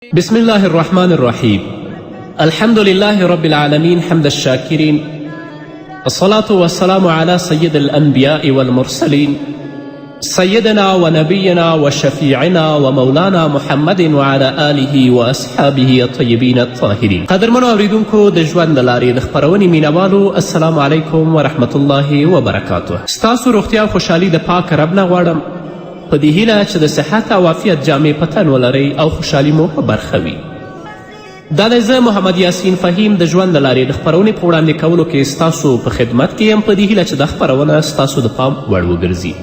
بسم الله الرحمن الرحيم. الحمد لله رب العالمين حمد الشاكرين، الصلاة والسلام على سيد الأنبياء والمرسلين سيدنا ونبينا وشفيعنا ومولانا محمد وعلى آله وأصحابه الطيبين الطاهرين. قدرمنو اوریدونکو د ژوند د لارې د خپرونې مینوالو، السلام علیکم ورحمة الله وبرکاته. ستاسو روغتیا او خوشحالي د پاک رب نه غواړم، په دې هیله چې د صحت او عافیت جامې په تن ولرئ او خوشحالي مو په برخه وي. دا دی زه محمد یاسین فهیم د ژوند د لارې د خپرونې په وړاندې کولو کې ستاسو په خدمت کې یم، په دې هیله چې دا خپرونه ستاسو د پام وړ وګرځي.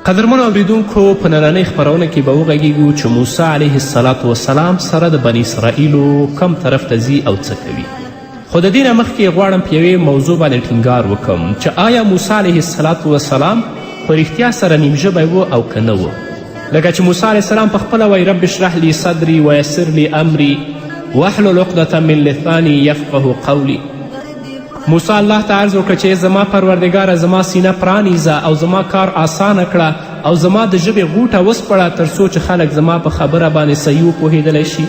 قدرمنو اوریدونکو، په نننۍ خپرونه کې به وغږیږو چې موسی علیه السلام سره د بني اسرائیلو کم طرف ته ځي او څه کوي. خو د دې نه مخکې غواړم په یوې موضوع باندې ټینګار وکړم چې آیا موسی علیه السلام په رښتیا سره نیم ژبی و او که نه و. لکه چې موسی علیه السلام پخپله وایي رب اشرح لی صدري ویسر لی امری واحلل عقدة من لسانی یفقه قولی. موسی الله ته عرض وکړه چې زما پروردګاره زما سینه پرانیزه او زما کار آسانه کړه او زما د ژبې غوټه وسپړه تر څو چې خلک زما په خبره باندې صحیح وپوهېدلی شي.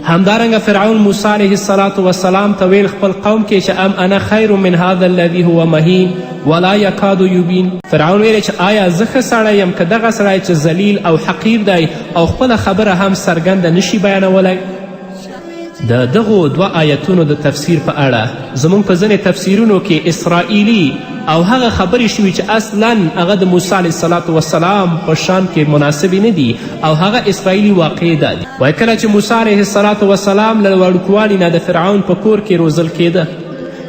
همدارنګه فرعون موسی علیه السلام ته ویل خپل قوم کې چې ام انا خیر من هذا الذي هو مهین ولا یکاد یبین. فرعون ویلی چې آیا زه ښه سړی یم که دغه سړی چې ذلیل او حقیر دی او خپله خبره هم څرګنده نشي بیانولی. د دغو دوه آیتونو د تفسیر په اړه زموږ په ځینې تفسیرونو کې اسرائیلي او هغه خبرې شوي چې اصلا هغه د موسی علیه السلام په شان کې مناسبې نه دي او هغه اسرائیلي واقع ده. وایي کله چې موسی علیه السلام له وړوکوالي نه د فرعون په کور کې روزل کېده،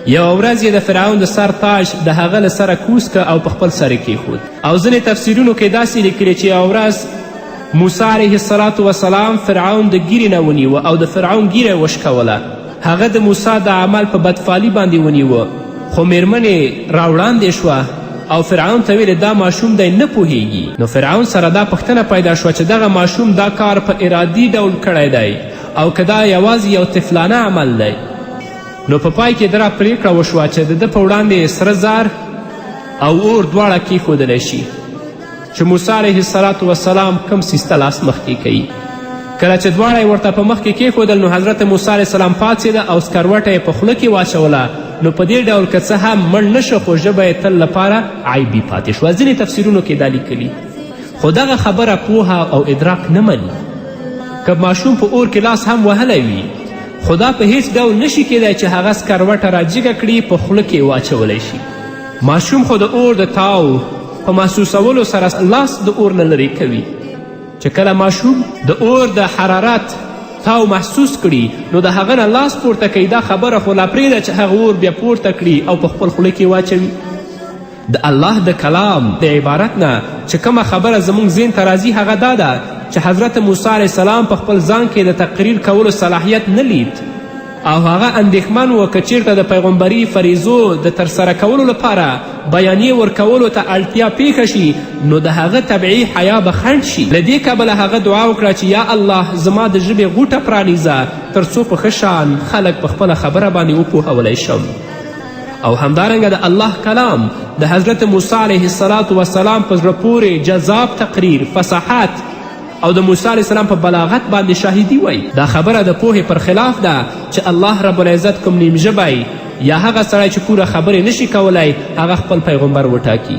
یوه ورځ یې د فرعون د سر تاج د هغه له سره کوز که او په خپل سر یې کیښود. او ځینې تفسیرونو کې داسې لیکلي چې یوه ورځ موسی علیه السلام فرعون د ګیرې نه ونیوه او د فرعون ګیره وشکوله. هغه د موسی د عمل په بدفالي باندې ونیوه، خو میرمنې راوړاندې شوه او فرعون ته ویلې دا ماشوم دی نه پوهیږي. نو فرعون سره دا پوښتنه پیدا شوه چې دغه ماشوم دا کار په ارادي ډول کړی دی او که دا یوازې یو طفلانه عمل دی. نو په پای کې دا پریکړه وشوه چې د ده په وړاندې سره زار او اور دواړه کیښودلی شي چې موسی علیه السلام کوم څیز ته لاس مخکې کوي. کله چې دواړه یې ورته په مخ کې کیښودل نو حضرت موسی علیه السلام پاڅېده او سکروټه یې په خوله کې واچوله. نو په دې ډول که څه هم مړ نشه خو ژبه یې تل لپاره عیبي پاتې شوه. ځینې تفسیرونو کې دا لیکلي، خو دغه خبره پوهه او ادراک نه مني. که ماشوم په اور کې لاس هم وهلی وي خو دا په هیڅ ډول نشي کیدی چې هغه سکروټه راجګه کړي په خوله کې واچولی شي. ماشوم خو د اور د تاو په محسوسولو سره لاس د اور نه لرې کوي. چې کله ماشوم د اور د حرارت تاو محسوس کړي نو د هغه نه لاس پورته کوي. دا خبره خو لا پرېږده چې هغه اور بیا پورته کړي او په خپل خوله کې واچوي. د الله د کلام د عبارت نه چې کومه خبره زموږ ذهن ته راځي هغه دا ده چې حضرت موسی علیه السلام په خپل ځان کې د تقریر کولو صلاحیت نه لید او هغه اندېښمن و که چیرته د پیغمبري فریضو د ترسره کولو لپاره بیانیې ورکولو ته اړتیا پیښه شي نو د هغه طبیعي حیا به خنډ شي. له دې کبله هغه دعا وکړه چې یا الله زما د ژبې غوټه پرانیزه تر څو په ښه شان خلک په خپله خبره باندې وپوهولی شم. او همدارنګه د الله کلام د حضرت موسی علیه السلام په زړه پورې جذاب تقریر، فصاحت او د موسی علیه السلام په بلاغت باندې شاهدي وی. دا خبره د پوهې پر خلاف ده چې الله رب العزت کوم نیم ژبی یا هغه سړی چې پوره خبرې نشي کولی هغه خپل پیغمبر وټاکي،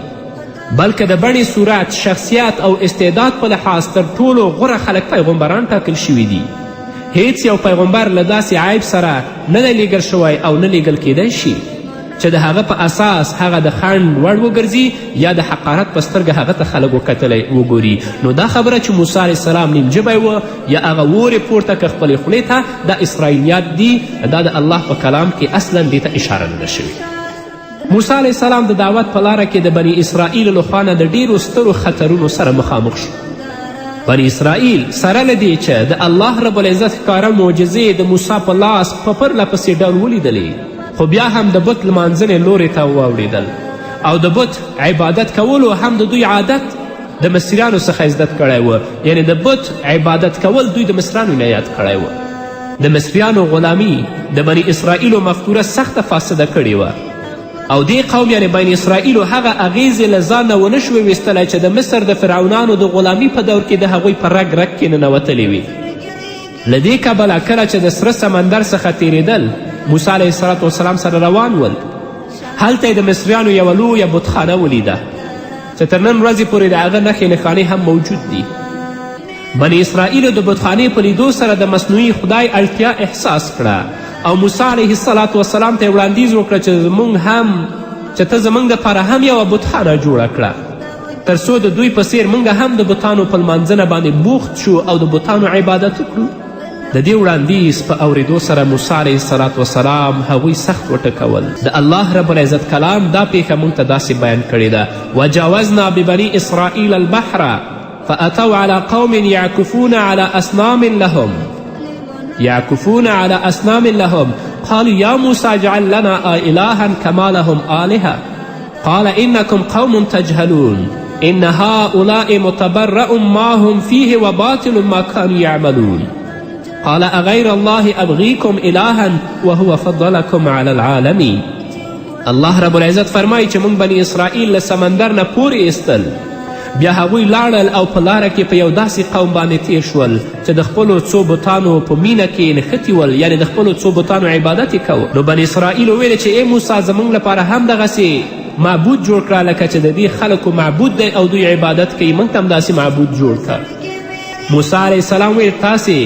بلکې د بڼې صورت، شخصیت او استعداد په لحاظ تر ټولو غوره خلک پیغمبران ټاکل شوي دي. هیڅ یو پیغمبر له داسې عیب سره نه دی لیږل شوی او نه لیږل کیدی شي چې د هغه په اساس هغه د خنډ وړ وګرځي یا د حقارت په سترګه هغه ته خلک وکتلی وګوري. نو دا خبره چې موسی علیه السلام نیم ژبی و یا هغه اور یې پورته که خپلې خولې ته، دا اسرائیلیات دي. دا د الله په کلام کې اصلا دې ته اشاره نه ده شوې. موسی علیه السلام د دعوت په لاره کې د بني اسرائیل له خوا نه د ډیرو سترو خطرونو سره مخامخ شو. بني اسرائیل سره له دې چې د الله رب العزت ښکاره معجزې د موسی په لاس په پرله پسې ډول ولیدلې، خو بیا هم د بت لمانځنې لورې ته واوړېدل او د بت عبادت کولو هم د دوی عادت د مصریانو څخه زده کړی و. یعنی د بت عبادت کول دوی د مصریانو نه یاد کړی و. د مصریانو غلامي د بني اسرائیلو مفکوره سخته فاسده کړې وه او دې قوم یعنی بني اسرائیلو هغه اغیزې له ځان نه ونه شوې ویستلی چې د مصر د فرعونانو د غلامي په دور کې د هغوی په رګ رګ کې ننوتلې وي. له دې کبله کله چې د سره سمندر څخه تیریدل موسی علیه السلام سره روان ول، هلته یې د مصریانو یوه لویه بتخانه ولیده چې تر نن ورځې پورې د هغه نښې نښانې هم موجود دي. بني اسرائیلو د بتخانې په لیدو سره د مصنوعي خدای اړتیا احساس کړه او موسی علیه السلام ته یې وړاندیز وکړه چې ته زموږ دپاره هم یوه بتخانه جوړه کړه تر څو د دوی په څیر موږ هم د بتانو په لمانځنه باندې بوخت شو او د بتانو عبادت وکړو. د دې وړاندیز په اورېدو سره موسی علیه السلام هغوی سخت وټکول. د الله رب العزت کلام دا پیښه موږ ته داسې بیان کړې ده: وجاوزنا ببني اسرائیل البحر فأتوا على قوم يعكفون على أصنام لهم قالوا يا موسى اجعل لنا إلها كما لهم آلهة قال إنكم قوم تجهلون إن هؤلاء متبرأ ما هم فيه وباطل ما كانوا يعملون قال أغير الله أبغيكم إلها وهو فضلكم على العالمين. الله رب العزت فرمایي چې موږ بني اسرائیل له سمندر نه پورې ایستل، بیا هغوی لاړل او په لاره کې په یو داسې قوم باندې تیر شول چې د خپلو څو بتانو په مینه کې نښتي ول، یعنې د خپلو څو بتانو عبادت یې کوه. نو بني اسرائیل وویل چې ای موسی زموږ لپاره هم دغسې معبود جوړ کړه لکه چې د دې خلکو معبود دی او دوی عبادت کوي، موږ ته هم داسې معبود جوړ کړه. موسی علیه السلام ویل تاسې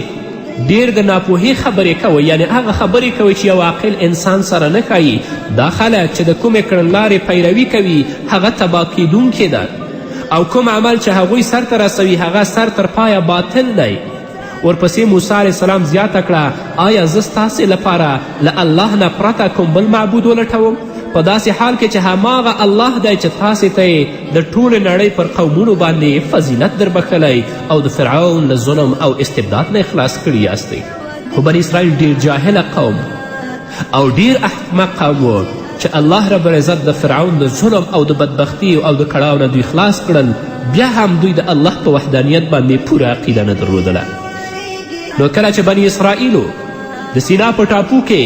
ډیر د ناپوهۍ خبرې کوئ، یعنې هغه خبرې کوئ چې یو عاقل انسان سره نه ښایي. دا خلک چې د کومې کړنلارې پیروي کوي هغه تباه کیدونکې ده او کوم عمل چې هغوی سرته رسوي هغه سر تر پایه باطل دی. ورپسې موسی علیه السلام زیاته کړه آیا زه ستاسې لپاره له الله نه پرته کوم بل معبود ولټوم په داسې حال کې چې هماغه الله دی چې تاسې ته یې د ټولې نړۍ پر قومونو باندې فضیلت در بخلی او د فرعون له ظلم او استبداد نه خلاص کړي یاستئ. خو بني اسرائیل ډیر جاهله قوم او ډیر احمق قوم و چې الله رب العزت د فرعون د ظلم او د بدبختی او د کړاو نه دوی خلاص کړل، بیا هم دوی د الله په وحدانیت باندې پوره عقیده نه درلودله. نو کله چې بني اسرائیلو د سینا په ټاپو کې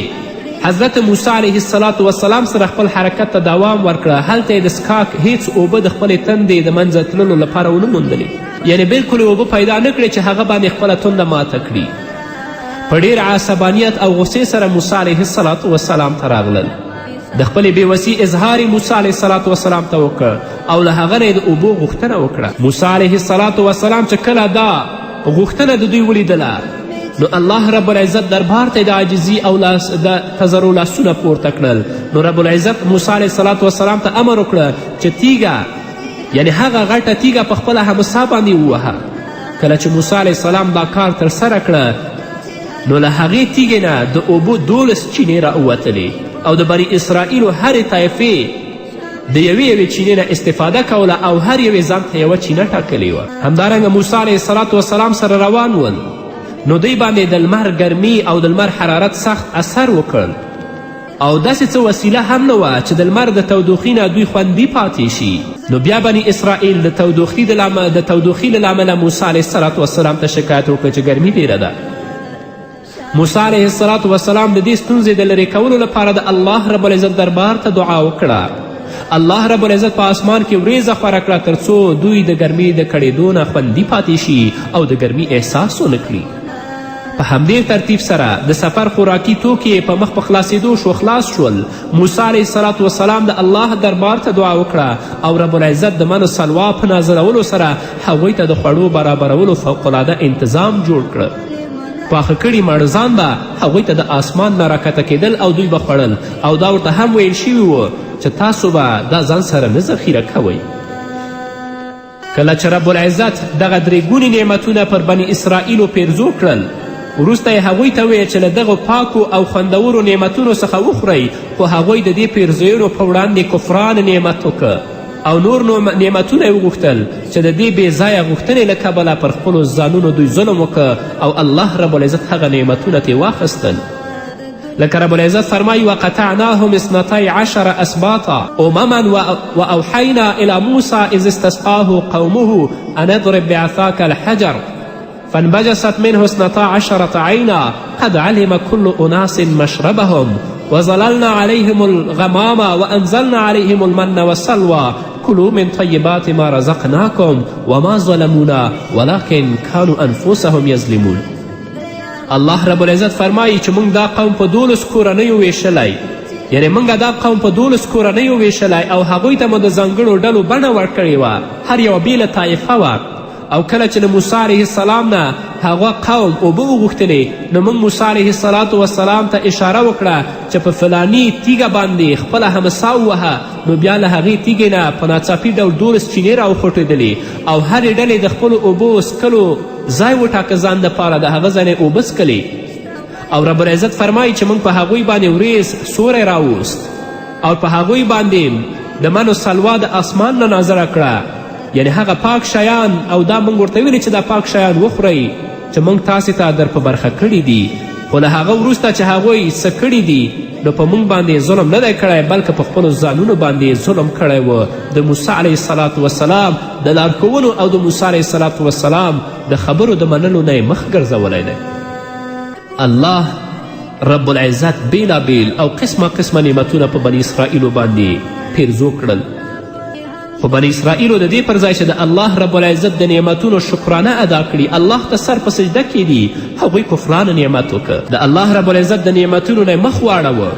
حضرت موسی علیه السلام سره خپل حرکت ته دوام ورکړه، هلته یې د څښاک هیڅ اوبه د خپلې تندې د منځه تللو لپاره ونه موندلې، یعنې بلکل یې اوبه پیدا نه کړې چې هغه باندې خپله تنده ماته کړي. په ډېر عصبانیت او غصې سره موسی علیه السلام ته راغلل، د خپلې بېوسي اظهار موسی علیه السلام ته وکړ او له هغه نه یې د اوبو غوښتنه وکړه. موسی علیه السلام چې کله دا غوښتنه د دوی ولیدله نو الله رب العزت دربار ته د عاجزي او د تضرع لاسونه پورته کړل. نو رب العزت موسی علیه السلام ته امر وکړه چې تیږه یعنې هغه غټه تیږه په خپله همسا باندې ووهه. کله چې موسی علیه السلام دا کار ترسره کړه نو له هغې تیږې نه د اوبو 12 چینې راووتلې او د بني اسرائیلو هرې طایفې د یوې چینې نه استفاده کوله او هر یوې ځان ته یوه چینه ټاکلې وه. همدارنګه موسی علیه السلام سره روان ول نو دوی باندې د لمر ګرمي او د لمر حرارت سخت اثر وکړ او داسې څه وسیله هم نه وه چې د لمر د تودوخي نه دوی خوندي پاتې شي. نو بیا بني اسرائیل د تودوخي له امله موسی علیه السلام ته شکایت وکړ چې ګرمي ډیره ده. موسی علیه السلام د دې ستونزې د لرې کولو لپاره د الله رب العزت دربار ته دعا وکړه. الله رب العزت په آسمان کې وریځه خوره کړه تر څو دوی د ګرمۍ د کړېدو نه خوندي پاتې شي او د ګرمۍ احساس ونه کړي. په همدې ترتیب سره د سفر خوراکي توکي په مخ په خلاصېدو خلاص شول. موسی علیه السلام د الله دربار ته دعا وکړه او رب العزت د من سلوا په نازلولو سره هغوی ته د خوړو برابرولو فوقالعاده انتظام جوړ کړه. پاخه کړي مړزان به هغوی ته د آسمان نه راکته کېدل او دوی به خوړل او دا ورته هم ویل شوي وو چې تاسو به دا ځان سره نه ذخیره کوئ. کله چې رب العزت دغه درې ګونې نعمتونه پر بني اسرائیلو پیرزو کړل وروسته یې هغوی ته ویل چې له دغو پاکو او خوندورو نعمتونو څخه وخورئ، خو هغوی د دې پیرزویانو په وړاندې کفران نعمت وکړه او نور نعمتونه یې وغوښتل چې د دې بې ځایه غوښتنې له کبله پر خپلو ځانونو دوی ظلم وکړه او الله رب العزت هغه نعمتونه ترې واخیستل. لکه رب العزت فرمایي وقطعناهم 12 اسباطا امما واوحینا الى موسی اذ استسقاه قومه ان اضرب بعصاك الحجر فانبجست منه 12 عينا قد علم كل أناس مشربهم وظللنا عليهم الغمام وأنزلنا عليهم المن والسلوى كلوا من طيبات ما رزقناكم وما ظلمونا ولكن كانوا أنفسهم يظلمون. الله رب العزت فرمایي چې موږ دا قوم په 12 کورنیو ویشلی، یعنی موږ دا قوم په 12 کورنیو ویشلی او هغوی ته مو د ځانګړو ډلو بڼه ورکړې وه، هر یوه بیله طایفه وه. او کله چې د موسی علیه السلام نه هغه قوم اوبه وغوښتلې نو موږ موسی علیه السلام ته اشاره وکړه چې په فلاني تیږه باندې خپله همسا ووهه، نو بیا له هغې تیږې نه په ناڅاپي ډول 12 چینې راوخوټېدلې او هرې ډلې د خپلو اوبو څکلو ځای وټاکه ځان دپاره، د هغه ځای نه اوبه څکلې. او رب العزت فرمایي چې موږ په هغوی باندې وریځ سوری راوست او په هغوی باندې د منو سلوا د اسمان نه نازله کړه، یعنی هغه پاک شیان. او دا موږ ورته ویلي چې دا پاک شیان وخورئ چې موږ تاسې ته در په برخه کړي دي. خو له هغه وروسته چې هغوی څه کړي دي نو په موږ باندې ظلم نه دی کړی، بلکې په خپلو ځانونو باندې ظلم کړی و. د موسی علیه السلام د لارښوونو او د موسی علیه السلام د خبرو د منلو نه یې مخ ګرځولی دی. الله رب العزت بیلابیل او قسمه نعمتونه په بني اسرائیلو باندې پیرزو کړل. خو بني اسرائیلو د دې پر ځای چې د الله رب العزت د نعمتونو شکرانه ادا کړي، الله ته سر په سجده کې دي، هغوی کفرانه نعمت وکړه، د الله رب العزت د نعمتونو نه مخ واړوه،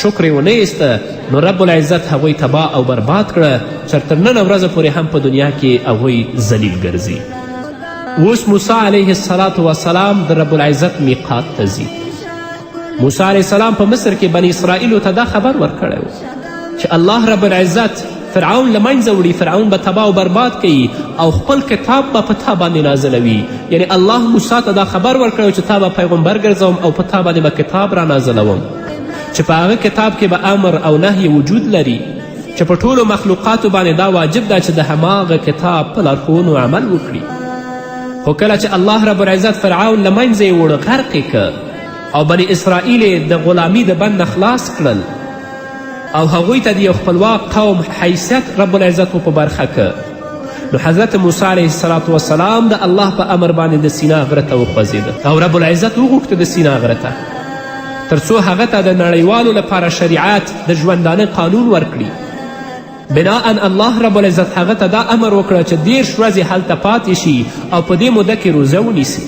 شکر یې ونه ایسته، نو رب العزت هغوی تباه او برباد کړه چې تر ننه ورځه پورې هم په دنیا کې هغوی ذلیل ګرځي. اوس موسی علیه السلام د رب العزت میقات ته ځي. موسی علیه السلام په مصر کې بني اسرائیلو ته دا خبر ورکړی و چې الله رب العزت فرعون له منځه وړي، فرعون به تباه او برباد کوي او خپل کتاب به په تا باندې نازلوي. یعنی الله موسی ته دا خبر ورکړی چې تا به پیغمبر ګرځوم او په تا باندې به کتاب را نازلوم چې په هغه کتاب کې به امر او نهی وجود لري، چې په ټولو مخلوقاتو باندې دا واجب ده چې د هماغه کتاب په لارښوونو عمل وکړي. خو کله چې الله رب العزت فرعون له منځه یې وړه، غرق یې که او بني اسرائیل د غلامي د بند نه خلاص کړل او هغوی ته د یو خپلواک قوم حیثیت رب العزت په برخه که، نو حضرت موسی علیه السلام د الله په امر باندې د سینا غره ته وخوځېده او رب العزت وغوښته د سینا غره ته تر څو هغه ته د نړیوالو لپاره شریعت د ژوندانه قانون ورکړي. بناء الله رب العزت هغه ته دا امر وکړه چې 30 ورځې هلته پاتې شي او په دې موده کې روزه ونیسي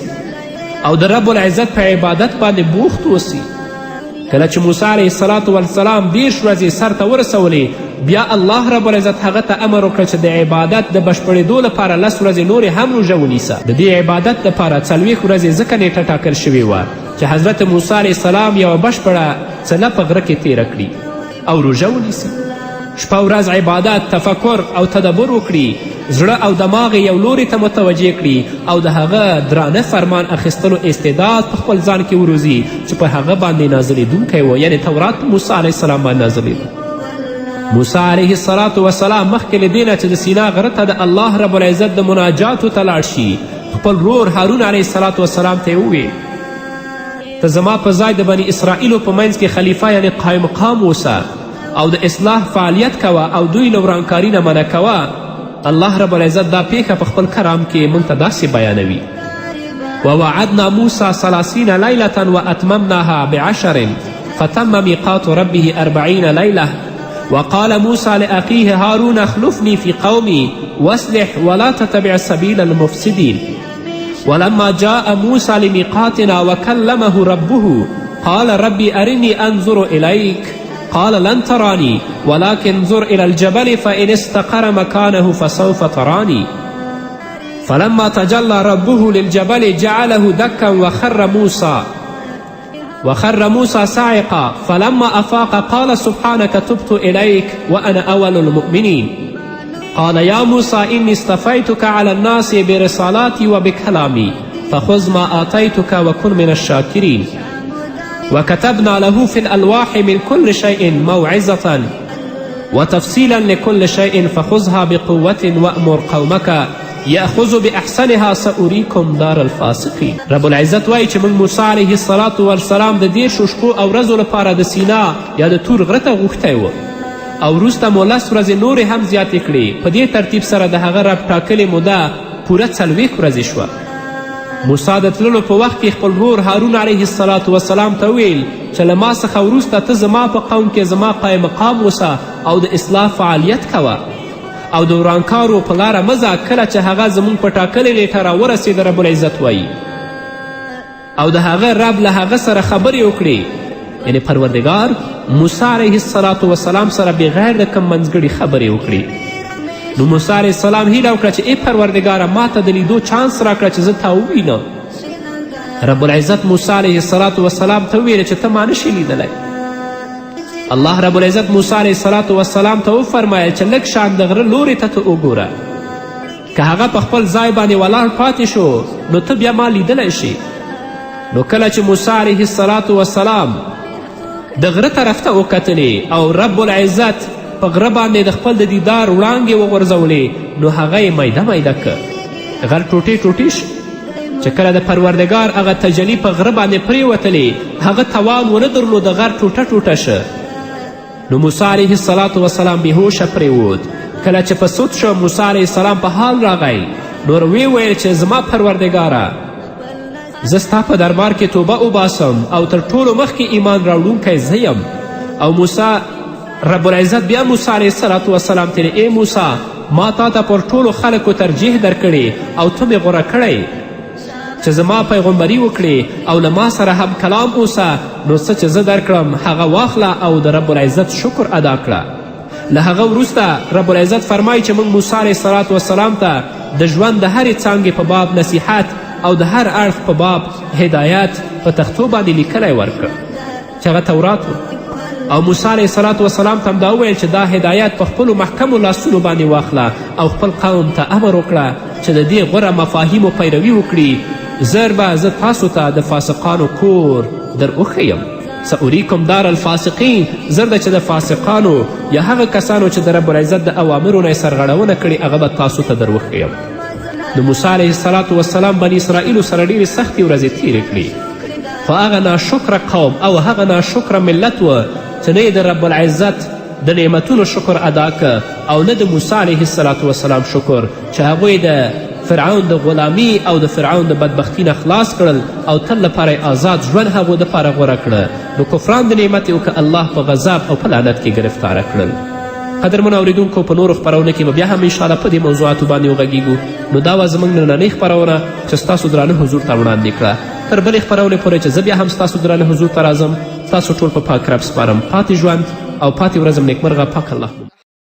او د رب العزت په عبادت باندې بوخت اوسي. کله چې موسی علیه السلام 30 ورځې سر ته ورسولې، بیا الله رب العزت هغه ته امر وکړه چې د عبادت د بشپړېدو لپاره 10 ورځې نورې هم روژه ونیسه. د دې عبادت لپاره 40 ورځې ځکه نیټه ټاکل شوې وه چې حضرت موسی علیه السلام یوه بشپړه څله په غره کې تیره کړي او روژه ونیسي. شپه ورځ عبادت، تفکر او تدبر وکړي، زړه او دماغ یو لوري ته متوجه کړي او د هغه درانه فرمان اخیستلو استعداد په خپل ځان کې وروزي چې په هغه باندې نازلېدونکی و، یعنی تورات په موسی علیه السلام باندې نازلېده. موسی علیه السلام مخکې له دې نه چې د سینا غره ته د الله رب العزت د مناجاتو ته لاړ شي، خپل رور هارون علیه السلام ته یې وویل ته زما په ځای د بني اسرائیلو په منځ کې خلیفه یعنی قایم مقام اوسه او د اصلاح فعالیت کوه او دوی له ورانکاري نه منع کوه. الله رب العزت دا پیښه په خپل کرام کې موږ ته داسې بیانوي: ووعدنا موسی 30 لیلة واتممناها ب10 فتم میقات ربه 40 لیلة وقال موسی لأخیه هارون اخلفني في قومي واصلح ولا تتبع سبیل المفسدین. ولما جاء موسى لميقاتنا وكلمه ربه قال ربي أرني أنظر إليك قال لن تراني ولكن انظر إلى الجبل فإن استقر مكانه فسوف تراني. فلما تجلى ربه للجبل جعله دكا وخر موسى صاعقا فلما أفاق قال سبحانك تبت إليك وأنا أول المؤمنين. قال يا موسى إني اصطفيتك على الناس برسالاتي وبكلامي فخذ ما آتيتك وكن من الشاكرين. وكتبنا له في الألواح من كل شيء موعظة وتفصيلا لكل شيء فخذها بقوة وأمر قومك يأخذ بأحسنها سأريكم دار الفاسقين. رب العزت وایي چې موږ موسی علیه السلام د 10 شپو او ورځو لپاره د سینا یا د تور غره ته غوښتی و او وروسته مو 10 ورځې نورې هم زیاتې کړې. په دې ترتیب سره د هغه رب ټاکلې موده پوره 40 ورځې شوه. موسی د تللو په وخت کې خپل ورور هارون علیه السلام ته ویل چې له ما څخه وروسته ته زما په قوم کې زما قایم مقام اوسه او د اصلاح فعالیت کوه او د ورانکارو په لاره مه ځه کله چې هغه زموږ په ټاکلې نیټه راورسېده. رب العزت وایي او د هغه رب له هغه سره خبرې وکړي، یعنی پروردګار موسی علیه السلام سره بغیر د کم منځګړي خبرې وکړي. نو موسی علیه السلام هیله وکړه چې ای پروردګاره ما ته د لیدو چانس راکړه چې زه تا ووینم. رب العزت موسی علیه السلام ته وویل چې ته ما نشي لیدلی. الله رب العزت موسی علیه السلام ته وفرمایل چې لږ شان د غره لورې ته وګوره، که هغه په خپل ځای باندې ولاړ پاتې شو نو ته بیا ما لیدلی شي. نو کله چې موسی علیه السلام د غره طرف ته وکتلې او رب العزت په غره باندې د خپل د دیدار وړانګې وغورځولې نو هغه یې میده میده که، غر ټوټې ټوټې شو. چې کله د پروردګار هغه تجلی په غره باندې پرېوتلې هغه توان ونه درلود، د غر ټوټه ټوټه شه. نو موسی علیه السلام بېهوشه پرېوت. کله چې په سود شو موسی علیه السلام په حال راغی، نور ویې ویل چې زما پروردګاره زه ستا په دربار کې توبه وباسم او تر ټولو مخکې ایمان راوړونکی زه یم. او موسی رب العزت بیا موسی علیه السلام ته ای موسی ما تا ته پر ټولو خلکو ترجیح درکړې او ته مې غوره کړی چې زما پیغمبري وکړې او له ما سره هم کلام اوسه، نو څه چې زه درکړم هغه واخله او د رب العزت شکر ادا کړه. له هغه وروسته رب العزت فرمایي چې موږ موسی علیه السلام ته د ژوند د هرې څانګې په باب نصیحت او د هر اړخ په باب هدایت په تختو باندې لیکلی ورکړ چې هغه تورات و. او موسی علیه السلام ته هم دا وویل چې دا هدایت په خپلو محکمو لاسونو باندې واخله او خپل قوم ته امر وکړه چې د دې غوره مفاهیمو پیروي وکړي. زر به زه تاسو ته د فاسقانو کور در وښیم. سأریکم دار الفاسقین، زر ده چې د فاسقانو یا هغه کسانو چې د رب العزت د اوامرو نه یې سرغړونه کړې هغه به تاسو ته در وښیم. نو موسی علیه السلام بني اسرائیلو سره ډېرې سختې ورځې تېرې کړي، خو هغه ناشکره قوم او هغه ناشکره ملت و چې نه د رب العزت د نعمتونو شکر ادا که او نه د موسی علیه السلام شکر چې هغوی د فرعون د غلامي او د فرعون د بدبختي نه خلاص کړل او تل لپاره آزاد ژوند هغو دپاره غوره کړه. نو کفران د نعمت یې وکړه الله په غضب او په لعنت کې ګرفتاره کړل. قدرمنو اوریدونکو په نورو خپرونه کې به بیا هم انشاءالله په دې موضوعاتو باندې وغږیږو. نو دا وه زموږ نننۍ خپرونه چې ستاسو درانه حضور ته وړاندې کړه. تر بلې خپرونې پورې چې زه بیا هم ستاسو درانه حضور ته راځم، تاسو ټول په پاک رب سپارم. پاتې ژوند او پاتې ورځم نیکمرغه. پاک الله